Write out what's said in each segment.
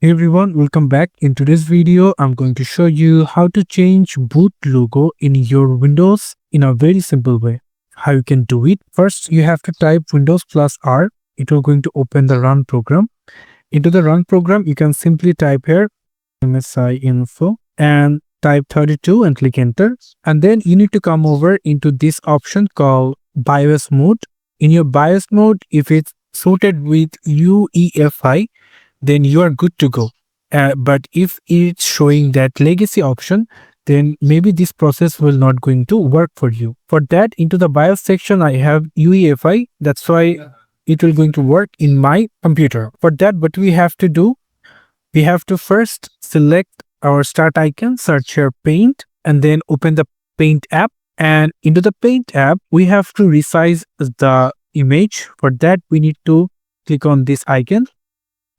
Hey everyone, welcome back. In today's video, I'm going to show you how to change boot logo in your Windows in a very simple way. How you can do it. First, you have to type Windows plus R. It will going to open the run program. Into the run program, you can simply type here MSI info and type 32 and click enter. And then you need to come over into this option called BIOS mode. In your BIOS mode, if it's sorted with UEFI, then you are good to go. But if it's showing that legacy option, then maybe this process will not going to work for you. For that, into the BIOS section, I have UEFI. That's why it will going to work in my computer. For that, what we have to do, we have to first select our start icon, search here Paint, and then open the Paint app. And into the Paint app, we have to resize the image. For that, we need to click on this icon,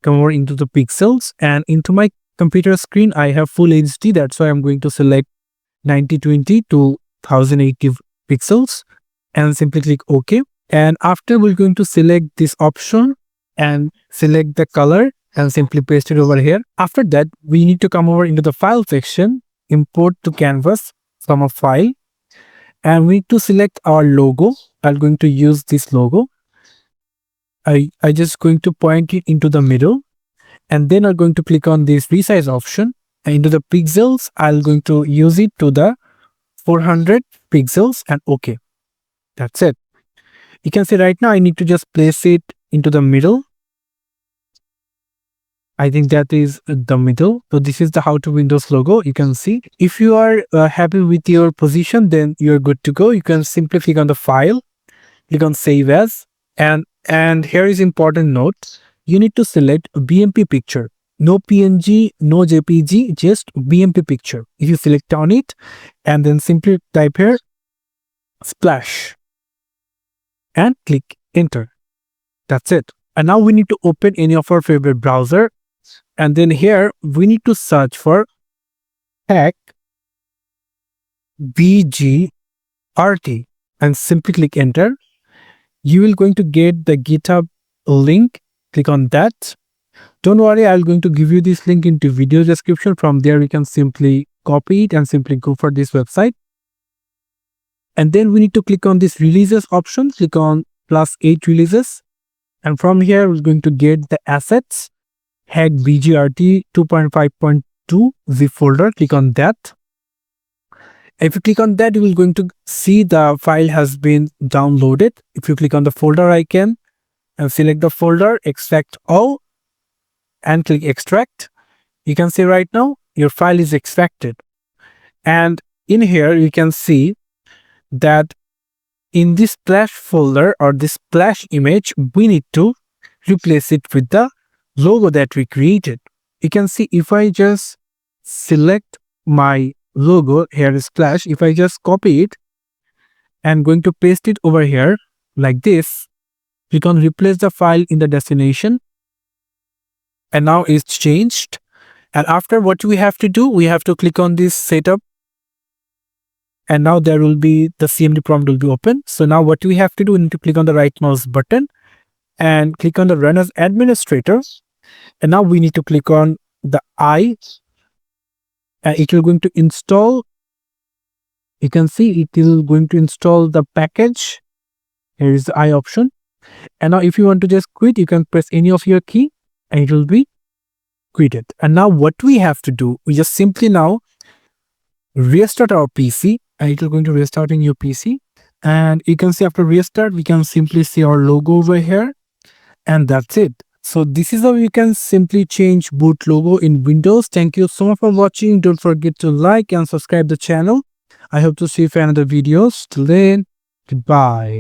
come over into the pixels, and into my computer screen I have full HD. That's why I'm going to select 9020 to 1080 pixels and simply click OK. And after we're going to select this option and select the color and simply paste it over here. After that, we need to come over into the file section, import to canvas from a file, and we need to select our logo. I'm going to use this logo. I just going to point it into the middle, and then I'm going to click on this resize option, and into the pixels I'm going to use it to the 400 pixels and OK. That's it. You can see right now I need to just place it into the middle. I think that is the middle. So this is the How to Windows logo. You can see if you are happy with your position, then you're good to go. You can simply click on the file, click on save as, and here is important note. You need to select a BMP picture. No PNG, no JPG, just BMP picture. If you select on it and then simply type here splash and click enter. That's it. And now we need to open any of our favorite browser. And then here we need to search for hack BGRT and simply click enter. You will going to get the GitHub link. Click on that. Don't worry, I'm going to give you this link into video description. From there, you can simply copy it and simply go for this website. And then we need to click on this releases option. Click on +8 releases. And from here, we're going to get the assets, hack BGRT 2.5.2 zip folder. Click on that. If you click on that, you will going to see the file has been downloaded. If you click on the folder icon and select the folder, extract all, and click extract, you can see right now your file is extracted. And in here you can see that in this splash folder or this splash image, we need to replace it with the logo that we created. You can see if I just select my logo, here is splash. If I just copy it and going to paste it over here like this, you can replace the file in the destination, and now it's changed. And after, what we have to do, we have to click on this setup, and now there will be the CMD prompt will be open. So now what we have to do, we need to click on the right mouse button and click on the run as administrator, and now we need to click on the I, and it will going to install. You can see it is going to install the package. Here is the I option. And now if you want to just quit, you can press any of your key and it will be quitted. And now what we have to do, we just simply now restart our PC, and it will going to restart in your PC. And you can see after restart, we can simply see our logo over here, and that's it. So this is how you can simply change boot logo in Windows. Thank you so much for watching. Don't forget to like and subscribe the channel. I hope to see you for another videos. Till then, goodbye.